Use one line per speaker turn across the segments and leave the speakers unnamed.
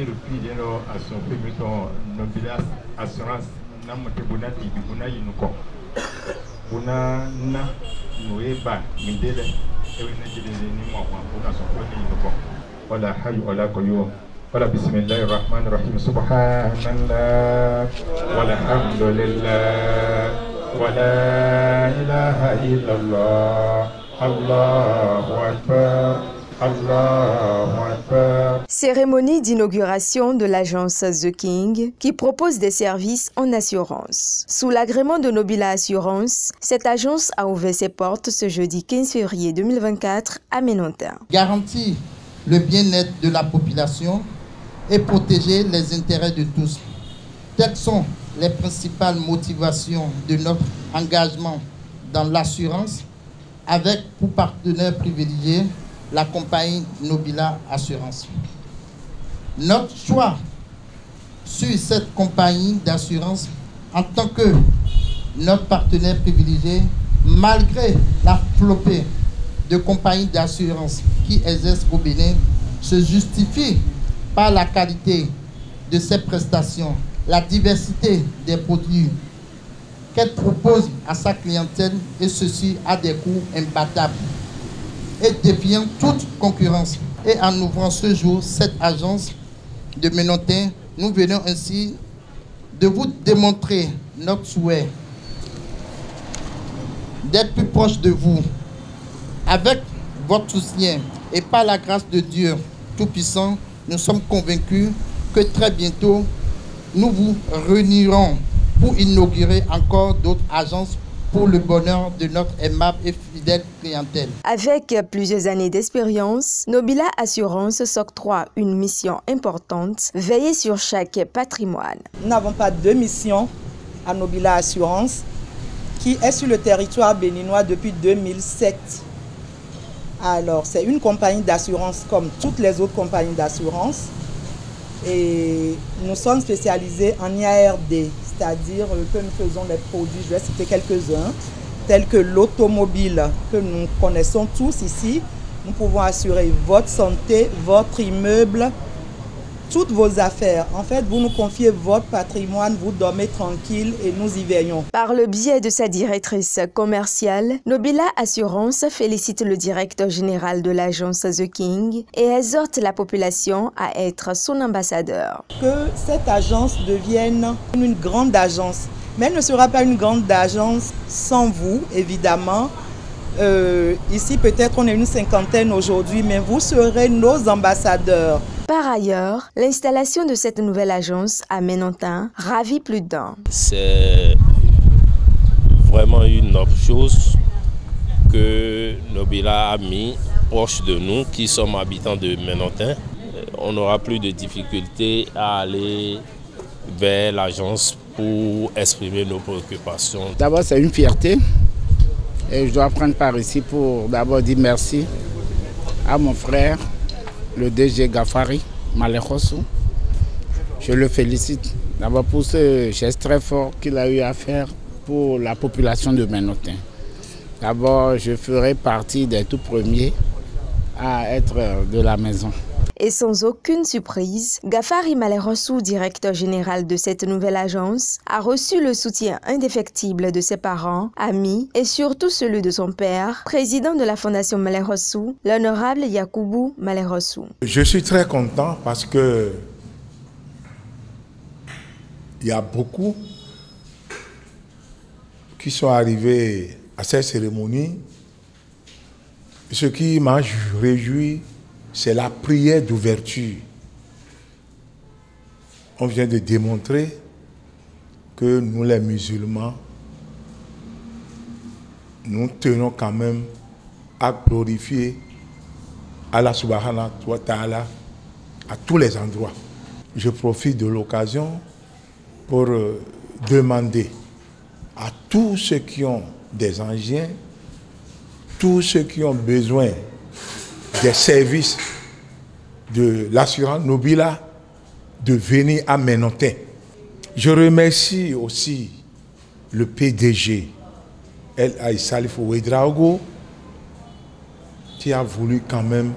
depuis à son premier Nobila assurance namote buna tibi buna yinuko buna na noeba mindele ewe na jidele ni mwa buna so ko ni yinuko wala hayy wala qayyum wala bismillahir rahmanir rahim subhanallah walhamdulillah wala ilaha illallah Allahu akbar.
Cérémonie d'inauguration de l'agence The King qui propose des services en assurance. Sous l'agrément de Nobila Assurance, cette agence a ouvert ses portes ce jeudi 15 février 2024 à Menontin.
Garantir le bien-être de la population et protéger les intérêts de tous. Telles sont les principales motivations de notre engagement dans l'assurance avec pour partenaire privilégié la compagnie Nobila Assurance. Notre choix sur cette compagnie d'assurance en tant que notre partenaire privilégié, malgré la flopée de compagnies d'assurance qui exercent au Bénin, se justifie par la qualité de ses prestations, la diversité des produits qu'elle propose à sa clientèle et ceci à des coûts imbattables et défiant toute concurrence. Et en ouvrant ce jour cette agence de Menontin, nous venons ainsi de vous démontrer notre souhait d'être plus proche de vous. Avec votre soutien et par la grâce de Dieu Tout-Puissant, nous sommes convaincus que très bientôt, nous vous réunirons pour inaugurer encore d'autres agences pour le bonheur de notre aimable et fidèle clientèle.
Avec plusieurs années d'expérience, Nobila Assurance s'octroie une mission importante, veiller sur chaque patrimoine.
Nous n'avons pas deux missions à Nobila Assurance, qui est sur le territoire béninois depuis 2007. Alors, c'est une compagnie d'assurance comme toutes les autres compagnies d'assurance. Et nous sommes spécialisés en IARD, c'est-à-dire que nous faisons des produits, je vais citer quelques-uns, tels que l'automobile que nous connaissons tous ici. Nous pouvons assurer votre santé, votre immeuble, toutes vos affaires. En fait, vous nous confiez votre patrimoine, vous dormez tranquille et nous y veillons.
Par le biais de sa directrice commerciale, Nobila Assurance félicite le directeur général de l'agence The King et exhorte la population à être son ambassadeur.
Que cette agence devienne une grande agence, mais elle ne sera pas une grande agence sans vous, évidemment. Ici, peut-être on est une cinquantaine aujourd'hui, mais vous serez nos ambassadeurs.
Par ailleurs, l'installation de cette nouvelle agence à Menontin ravit plus d'un.
C'est vraiment une autre chose que Nobila a mis proche de nous, qui sommes habitants de Menontin. On n'aura plus de difficultés à aller vers l'agence pour exprimer nos préoccupations.
D'abord, c'est une fierté. Et je dois prendre part ici pour d'abord dire merci à mon frère, le DG Gafari Malerosu. Je le félicite d'abord pour ce geste très fort qu'il a eu à faire pour la population de Menontin. D'abord, je ferai partie des tout premiers à être de la maison.
Et sans aucune surprise, Gafari Malerosu, directeur général de cette nouvelle agence, a reçu le soutien indéfectible de ses parents, amis et surtout celui de son père, président de la Fondation Malerosu, l'honorable Yakubu Malerosu.
Je suis très content parce que il y a beaucoup qui sont arrivés à cette cérémonie. Ce qui m'a réjoui, c'est la prière d'ouverture. On vient de démontrer que nous, les musulmans, nous tenons quand même à glorifier Allah subhanahu wa ta'ala à tous les endroits. Je profite de l'occasion pour demander à tous ceux qui ont des engins, tous ceux qui ont besoin des services de l'assurance Nobila de venir à Menontin. Je remercie aussi le PDG, El Hadj Salif Ouedraogo, qui a voulu quand même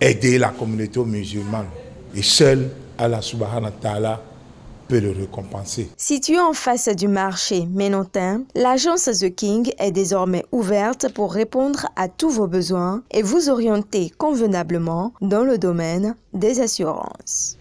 aider la communauté musulmane. Et seul Allah subhanahu wa ta'ala peut le récompenser.
Située en face du marché Ménontin, l'agence The King est désormais ouverte pour répondre à tous vos besoins et vous orienter convenablement dans le domaine des assurances.